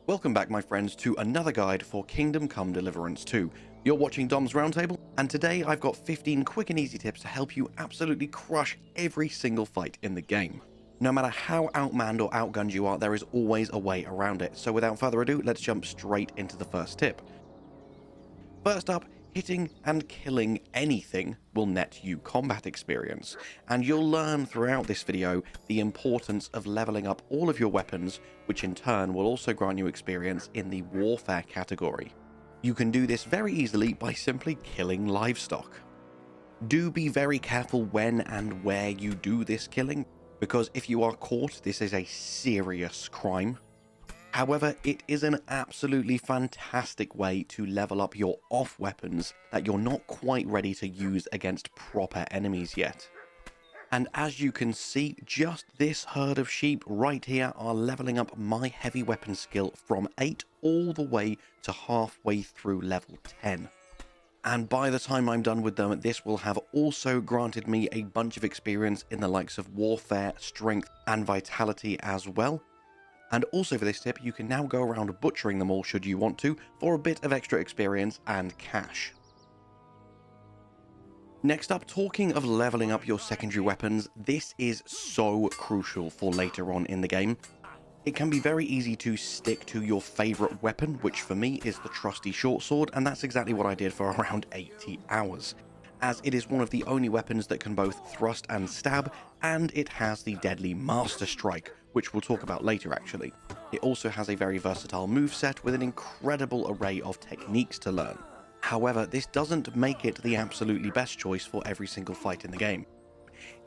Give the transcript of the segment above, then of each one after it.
Welcome back, my friends, to another guide for Kingdom Come Deliverance 2. You're watching Dom's Roundtable, and today I've got 15 quick and easy tips to help you absolutely crush every single fight in the game. No matter how outmanned or outgunned you are, there is always a way around it. So without further ado, let's jump straight into the first tip. First up, hitting and killing anything will net you combat experience, and you'll learn throughout this video the importance of leveling up all of your weapons, which in turn will also grant you experience in the warfare category. You can do this very easily by simply killing livestock. Do be very careful when and where you do this killing, because if you are caught, this is a serious crime. However, it is an absolutely fantastic way to level up your off weapons that you're not quite ready to use against proper enemies yet. And as you can see, just this herd of sheep right here are leveling up my heavy weapon skill from 8 all the way to halfway through level 10. And by the time I'm done with them, this will have also granted me a bunch of experience in the likes of warfare, strength, and vitality as well. And also for this tip, you can now go around butchering them all should you want to, for a bit of extra experience and cash. Next up, talking of leveling up your secondary weapons, this is so crucial for later on in the game. It can be very easy to stick to your favourite weapon, which for me is the trusty short sword, and that's exactly what I did for around 80 hours. As it is one of the only weapons that can both thrust and stab, and it has the deadly Master Strike, which we'll talk about later actually. It also has a very versatile moveset with an incredible array of techniques to learn. However, this doesn't make it the absolutely best choice for every single fight in the game.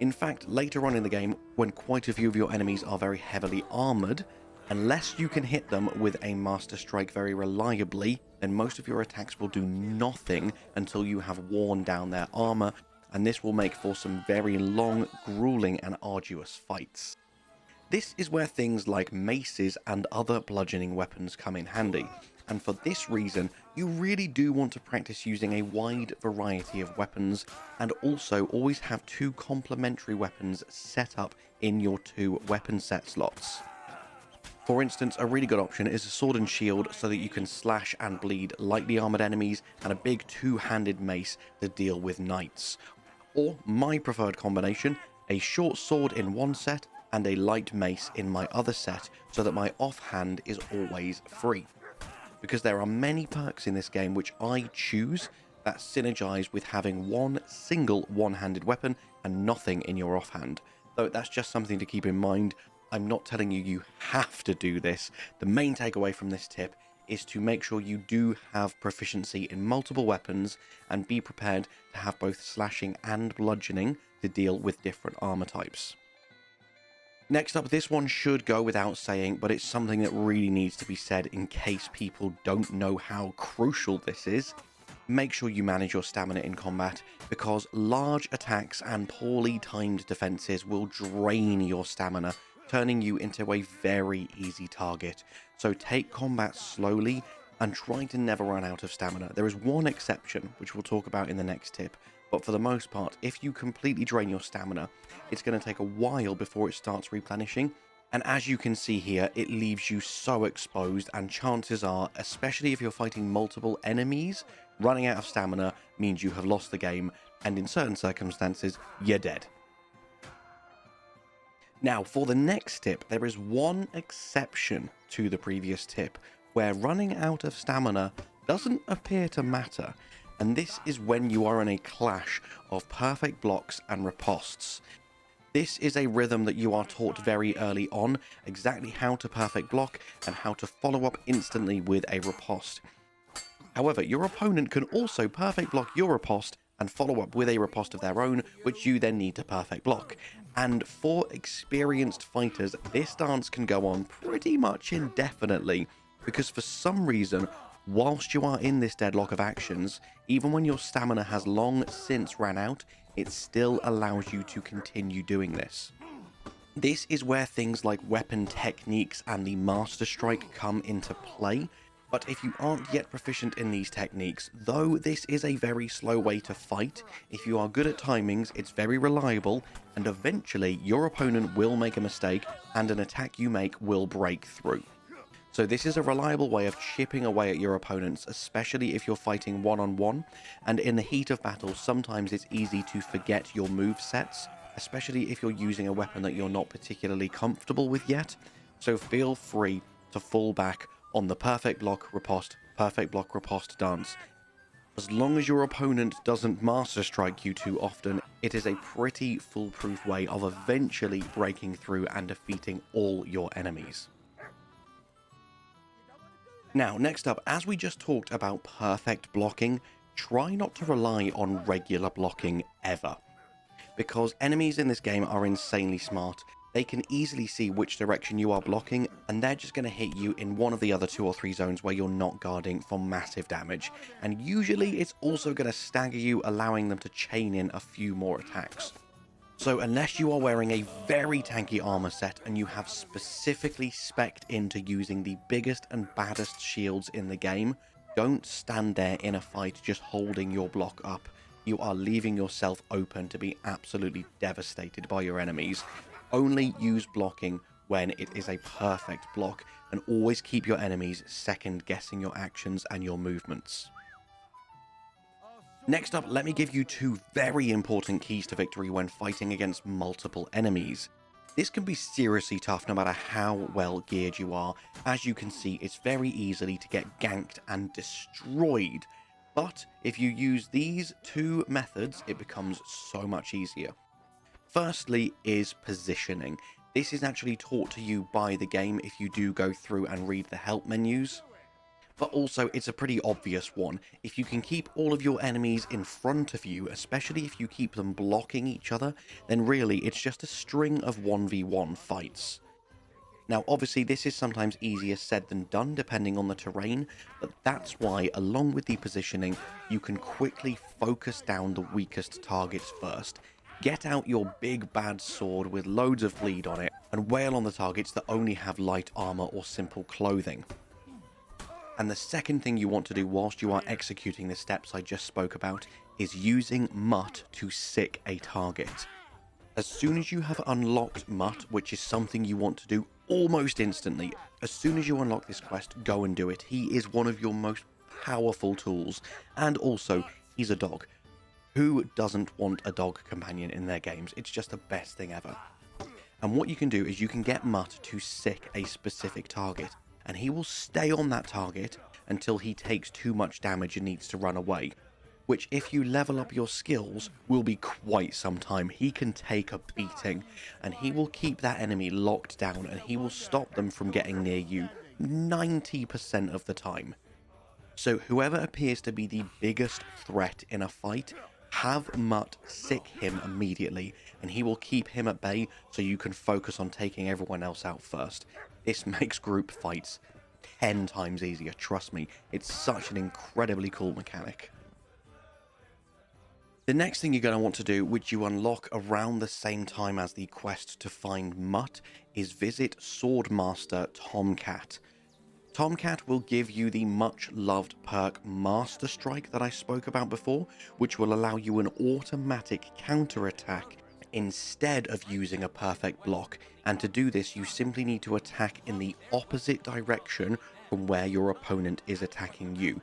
In fact, later on in the game, when quite a few of your enemies are very heavily armoured, unless you can hit them with a Master Strike very reliably, then most of your attacks will do nothing until you have worn down their armour, and this will make for some very long, grueling and arduous fights. This is where things like maces and other bludgeoning weapons come in handy, and for this reason you really do want to practice using a wide variety of weapons, and also always have 2 complementary weapons set up in your 2 weapon set slots. For instance, a really good option is a sword and shield so that you can slash and bleed lightly armoured enemies, and a big 2-handed mace to deal with knights. Or my preferred combination, a short sword in one set and a light mace in my other set, so that my offhand is always free. Because there are many perks in this game which I choose that synergize with having one single one-handed weapon and nothing in your offhand. Though that's just something to keep in mind. I'm not telling you you have to do this. The main takeaway from this tip is to make sure you do have proficiency in multiple weapons and be prepared to have both slashing and bludgeoning to deal with different armor types. Next up, this one should go without saying, but it's something that really needs to be said in case people don't know how crucial this is. Make sure you manage your stamina in combat, because large attacks and poorly timed defenses will drain your stamina, turning you into a very easy target. So take combat slowly and try to never run out of stamina. There is one exception, which we'll talk about in the next tip, but for the most part, if you completely drain your stamina, it's going to take a while before it starts replenishing. And as you can see here, it leaves you so exposed, and chances are, especially if you're fighting multiple enemies, running out of stamina means you have lost the game, and in certain circumstances, you're dead. Now, for the next tip, there is one exception to the previous tip, where running out of stamina doesn't appear to matter, and this is when you are in a clash of perfect blocks and ripostes. This is a rhythm that you are taught very early on, exactly how to perfect block and how to follow up instantly with a riposte. However, your opponent can also perfect block your riposte and follow up with a riposte of their own, which you then need to perfect block. And for experienced fighters, this dance can go on pretty much indefinitely, because for some reason, whilst you are in this deadlock of actions, even when your stamina has long since ran out, it still allows you to continue doing this. This is where things like weapon techniques and the Master Strike come into play, but if you aren't yet proficient in these techniques, though this is a very slow way to fight, if you are good at timings, it's very reliable, and eventually your opponent will make a mistake and an attack you make will break through. So this is a reliable way of chipping away at your opponents, especially if you're fighting one-on-one, and in the heat of battle, sometimes it's easy to forget your move sets, especially if you're using a weapon that you're not particularly comfortable with yet. So feel free to fall back on the perfect block riposte dance. As long as your opponent doesn't master strike you too often, it is a pretty foolproof way of eventually breaking through and defeating all your enemies. Now, next up, as we just talked about perfect blocking, try not to rely on regular blocking ever. Because enemies in this game are insanely smart. They can easily see which direction you are blocking, and they're just going to hit you in one of the other 2 or 3 zones where you're not guarding for massive damage. And usually it's also going to stagger you, allowing them to chain in a few more attacks. So unless you are wearing a very tanky armor set and you have specifically spec'd into using the biggest and baddest shields in the game, don't stand there in a fight just holding your block up. You are leaving yourself open to be absolutely devastated by your enemies. Only use blocking when it is a perfect block, and always keep your enemies second guessing your actions and your movements. Next up, let me give you 2 very important keys to victory when fighting against multiple enemies. This can be seriously tough no matter how well geared you are. As you can see, it's very easily to get ganked and destroyed. But if you use these 2 methods, it becomes so much easier. Firstly is positioning. This is actually taught to you by the game if you do go through and read the help menus. But also, it's a pretty obvious one. If you can keep all of your enemies in front of you, especially if you keep them blocking each other, then really it's just a string of 1v1 fights. Now, obviously, this is sometimes easier said than done depending on the terrain, but that's why, along with the positioning, you can quickly focus down the weakest targets first. Get out your big bad sword with loads of bleed on it, and wail on the targets that only have light armor or simple clothing. And the second thing you want to do whilst you are executing the steps I just spoke about is using Mutt to sick a target. As soon as you have unlocked Mutt, which is something you want to do almost instantly, as soon as you unlock this quest, go and do it. He is one of your most powerful tools, and also, he's a dog. Who doesn't want a dog companion in their games? It's just the best thing ever. And what you can do is you can get Mutt to sick a specific target, and he will stay on that target until he takes too much damage and needs to run away. Which, if you level up your skills, will be quite some time. He can take a beating, and he will keep that enemy locked down, and he will stop them from getting near you 90% of the time. So whoever appears to be the biggest threat in a fight, have Mutt sick him immediately, and he will keep him at bay so you can focus on taking everyone else out first. This makes group fights 10 times easier, trust me. It's such an incredibly cool mechanic. The next thing you're going to want to do, which you unlock around the same time as the quest to find Mutt, is visit Swordmaster Tomcat. Tomcat will give you the much loved perk Master Strike that I spoke about before, which will allow you an automatic counterattack instead of using a perfect block. And to do this, you simply need to attack in the opposite direction from where your opponent is attacking you.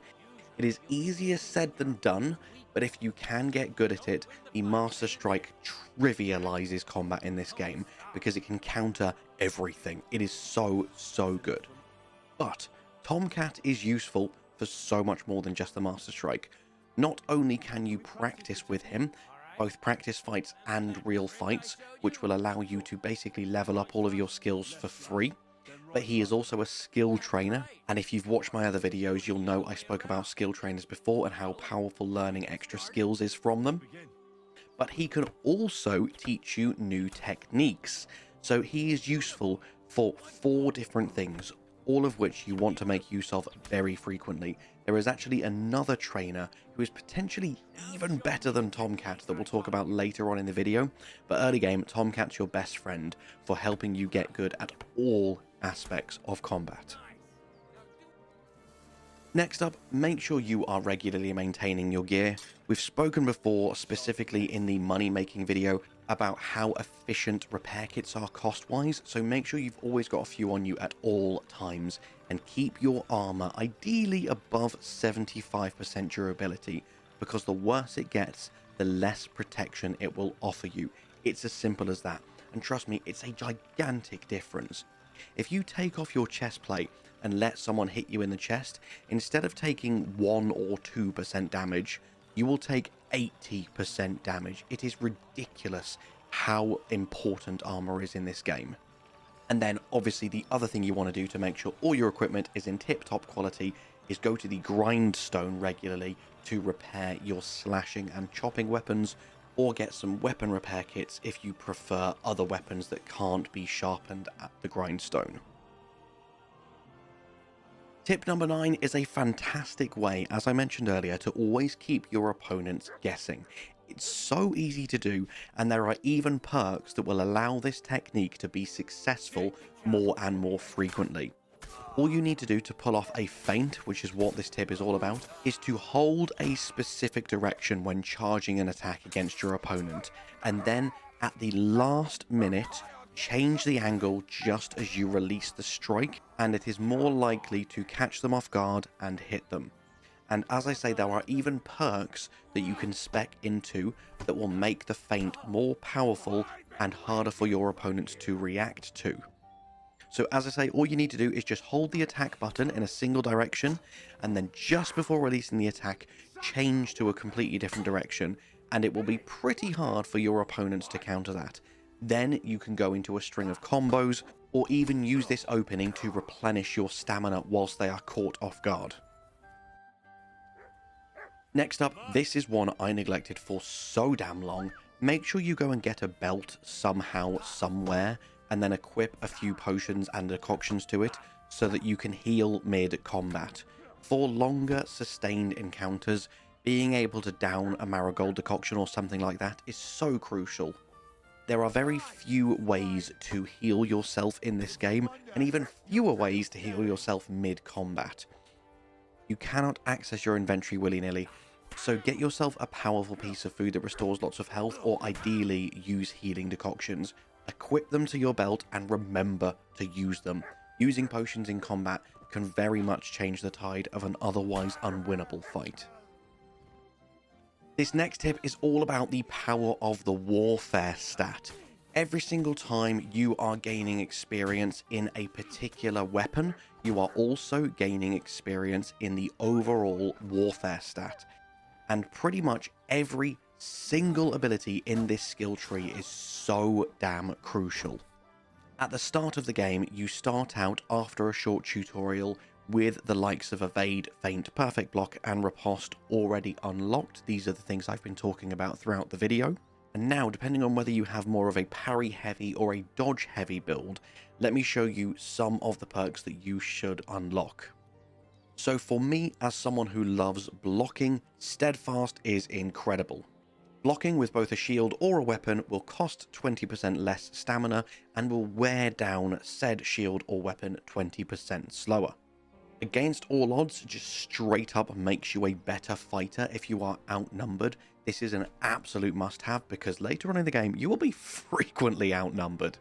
It is easier said than done, but if you can get good at it, the Master Strike trivializes combat in this game because it can counter everything. It is so good. But Tomcat is useful for so much more than just the Master Strike. Not only can you practice with him, both practice fights and real fights, which will allow you to basically level up all of your skills for free, but he is also a skill trainer, and if you've watched my other videos, you'll know I spoke about skill trainers before and how powerful learning extra skills is from them. But he can also teach you new techniques, so he is useful for 4 different things, all of which you want to make use of very frequently. There is actually another trainer who is potentially even better than Tomcat that we'll talk about later on in the video, but early game, Tomcat's your best friend for helping you get good at all aspects of combat. Next up, make sure you are regularly maintaining your gear. We've spoken before, specifically in the money making video, about how efficient repair kits are cost-wise, so make sure you've always got a few on you at all times, and keep your armor ideally above 75% durability, because the worse it gets, the less protection it will offer you. It's as simple as that, and trust me, it's a gigantic difference. If you take off your chest plate and let someone hit you in the chest, instead of taking 1 or 2% damage, you will take 80% damage. It is ridiculous how important armor is in this game. And then obviously the other thing you want to do to make sure all your equipment is in tip-top quality is go to the grindstone regularly to repair your slashing and chopping weapons, or get some weapon repair kits if you prefer other weapons that can't be sharpened at the grindstone. Tip number 9 is a fantastic way, as I mentioned earlier, to always keep your opponents guessing. It's so easy to do, and there are even perks that will allow this technique to be successful more and more frequently. All you need to do to pull off a feint, which is what this tip is all about, is to hold a specific direction when charging an attack against your opponent, and then at the last minute, change the angle just as you release the strike, and it is more likely to catch them off guard and hit them. And as I say, there are even perks that you can spec into that will make the feint more powerful and harder for your opponents to react to. So as I say, all you need to do is just hold the attack button in a single direction, and then just before releasing the attack, change to a completely different direction, and it will be pretty hard for your opponents to counter that. Then you can go into a string of combos, or even use this opening to replenish your stamina whilst they are caught off guard. Next up, this is one I neglected for so damn long. Make sure you go and get a belt somehow, somewhere, and then equip a few potions and decoctions to it so that you can heal mid-combat. For longer sustained encounters, being able to down a marigold decoction or something like that is so crucial. There are very few ways to heal yourself in this game, and even fewer ways to heal yourself mid-combat. You cannot access your inventory willy-nilly, so get yourself a powerful piece of food that restores lots of health, or ideally use healing decoctions. Equip them to your belt and remember to use them. Using potions in combat can very much change the tide of an otherwise unwinnable fight. This next tip is all about the power of the warfare stat. Every single time you are gaining experience in a particular weapon, you are also gaining experience in the overall warfare stat. And pretty much every single ability in this skill tree is so damn crucial. At the start of the game, you start out after a short tutorial with the likes of Evade, Feint, Perfect Block, and Riposte already unlocked. These are the things I've been talking about throughout the video. And now, depending on whether you have more of a parry heavy or a dodge heavy build, let me show you some of the perks that you should unlock. So for me, as someone who loves blocking, Steadfast is incredible. Blocking with both a shield or a weapon will cost 20% less stamina and will wear down said shield or weapon 20% slower. Against all odds, just straight up makes you a better fighter if you are outnumbered. This is an absolute must-have because later on in the game, you will be frequently outnumbered.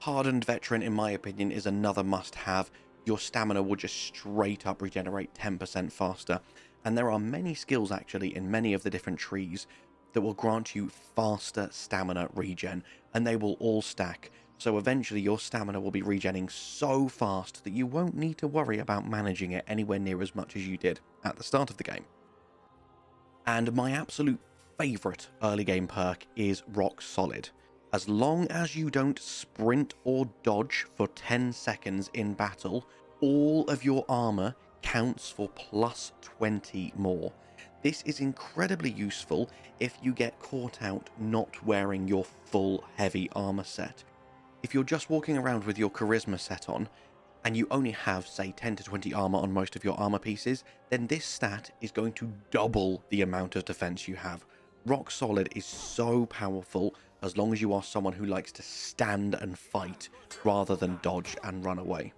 Hardened Veteran, in my opinion, is another must-have. Your stamina will just straight up regenerate 10% faster. And there are many skills actually in many of the different trees that will grant you faster stamina regen, and they will all stack. So eventually your stamina will be regenning so fast that you won't need to worry about managing it anywhere near as much as you did at the start of the game. And my absolute favourite early game perk is Rock Solid. As long as you don't sprint or dodge for 10 seconds in battle, all of your armor counts for plus 20 more. This is incredibly useful if you get caught out not wearing your full heavy armor set. If you're just walking around with your charisma set on, and you only have, say, 10 to 20 armor on most of your armor pieces, then this stat is going to double the amount of defense you have. Rock Solid is so powerful as long as you are someone who likes to stand and fight rather than dodge and run away.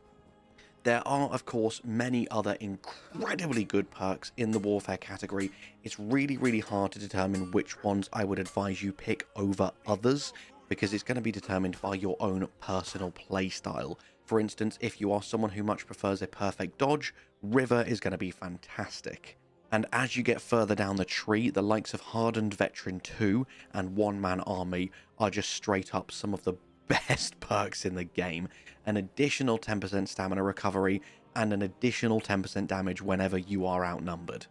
There are, of course, many other incredibly good perks in the Warfare category. It's really, really hard to determine which ones I would advise you pick over others, because it's going to be determined by your own personal playstyle. For instance, if you are someone who much prefers a perfect dodge, River is going to be fantastic. And as you get further down the tree, the likes of Hardened Veteran 2 and One Man Army are just straight up some of the best perks in the game. An additional 10% stamina recovery and an additional 10% damage whenever you are outnumbered.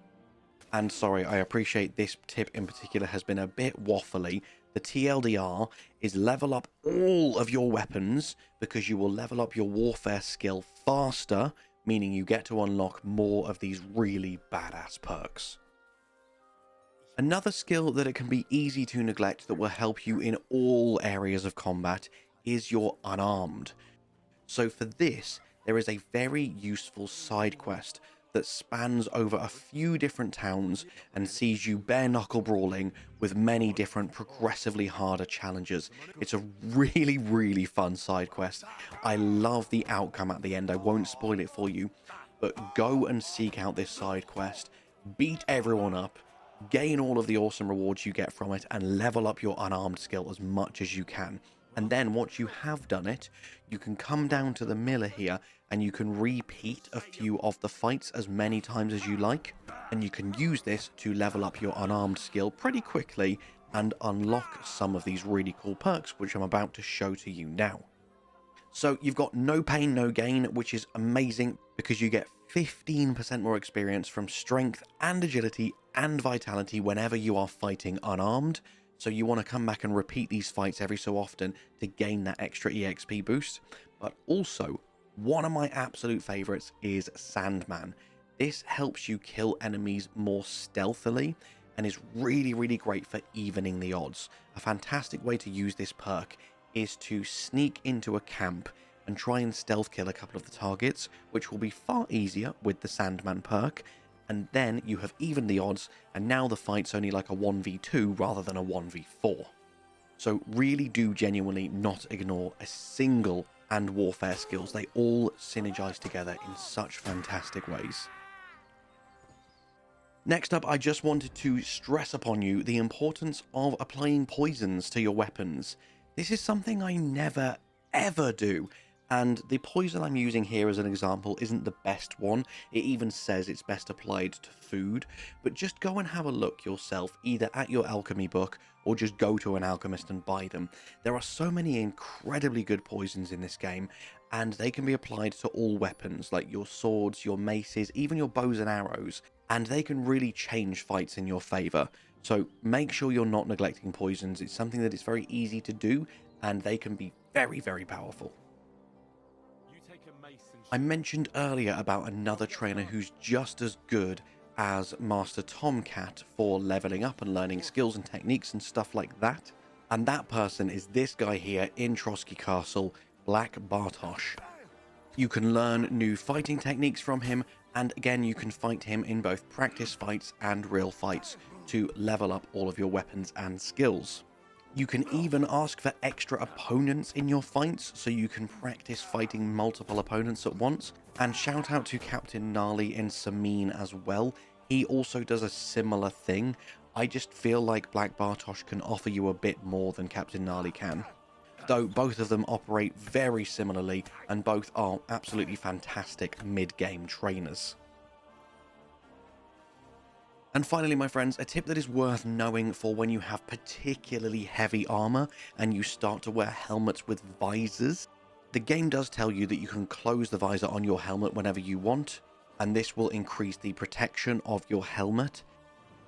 And sorry, I appreciate this tip in particular has been a bit waffly. The TLDR is level up all of your weapons, because you will level up your warfare skill faster, meaning you get to unlock more of these really badass perks. Another skill that it can be easy to neglect that will help you in all areas of combat is your Unarmed. So for this, there is a very useful side quest that spans over a few different towns and sees you bare knuckle brawling with many different progressively harder challenges. It's a really, really fun side quest. I love the outcome at the end. I won't spoil it for you, but go and seek out this side quest, beat everyone up, gain all of the awesome rewards you get from it, and level up your Unarmed skill as much as you can. And then once you have done it, you can come down to the miller here and you can repeat a few of the fights as many times as you like. And you can use this to level up your Unarmed skill pretty quickly and unlock some of these really cool perks, which I'm about to show to you now. So you've got no pain, no gain, which is amazing because you get 15% more experience from strength and agility and vitality whenever you are fighting unarmed. So you want to come back and repeat these fights every so often to gain that extra EXP boost. But also, one of my absolute favorites is Sandman. This helps you kill enemies more stealthily and is really, really great for evening the odds. A fantastic way to use this perk is to sneak into a camp and try and stealth kill a couple of the targets, which will be far easier with the Sandman perk. And then you have evened the odds, and now the fight's only like a 1v2 rather than a 1v4. So really do genuinely not ignore a single and warfare skills. They all synergize together in such fantastic ways. Next up, I just wanted to stress upon you the importance of applying poisons to your weapons. This is something I never ever do. And the poison I'm using here as an example isn't the best one. It even says it's best applied to food. But just go and have a look yourself, either at your alchemy book or just go to an alchemist and buy them. There are so many incredibly good poisons in this game, and they can be applied to all weapons, like your swords, your maces, even your bows and arrows. And they can really change fights in your favor. So make sure you're not neglecting poisons. It's something that is very easy to do, and they can be very, very powerful. I mentioned earlier about another trainer who's just as good as Master Tomcat for leveling up and learning skills and techniques and stuff like that. And that person is this guy here in Trotsky Castle, Black Bartosch. You can learn new fighting techniques from him, and again you can fight him in both practice fights and real fights to level up all of your weapons and skills. You can even ask for extra opponents in your fights, so you can practice fighting multiple opponents at once. And shout out to Captain Gnarly in Sameen as well. He also does a similar thing. I just feel like Black Bartosch can offer you a bit more than Captain Gnarly can. Though both of them operate very similarly, and both are absolutely fantastic mid-game trainers. And finally, my friends, a tip that is worth knowing for when you have particularly heavy armor and you start to wear helmets with visors. The game does tell you that you can close the visor on your helmet whenever you want, and this will increase the protection of your helmet.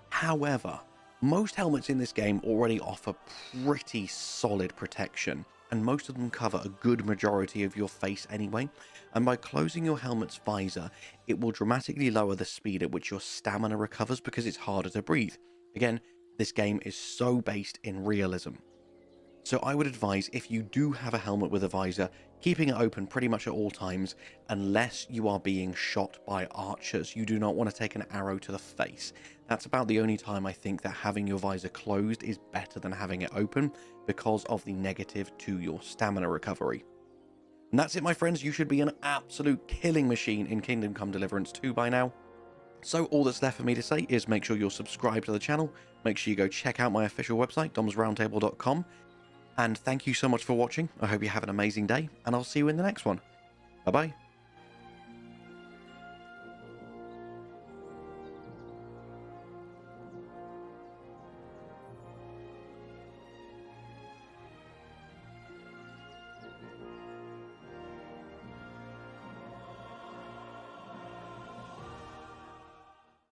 However, most helmets in this game already offer pretty solid protection, and most of them cover a good majority of your face anyway. And by closing your helmet's visor, it will dramatically lower the speed at which your stamina recovers because it's harder to breathe. Again, this game is so based in realism. So I would advise, if you do have a helmet with a visor, keeping it open pretty much at all times, unless you are being shot by archers. You do not want to take an arrow to the face. That's about the only time I think that having your visor closed is better than having it open, because of the negative to your stamina recovery. And that's it, my friends. You should be an absolute killing machine in Kingdom Come Deliverance 2 by now. So all that's left for me to say is make sure you're subscribed to the channel. Make sure you go check out my official website, domsroundtable.com. And thank you so much for watching. I hope you have an amazing day, and I'll see you in the next one. Bye-bye.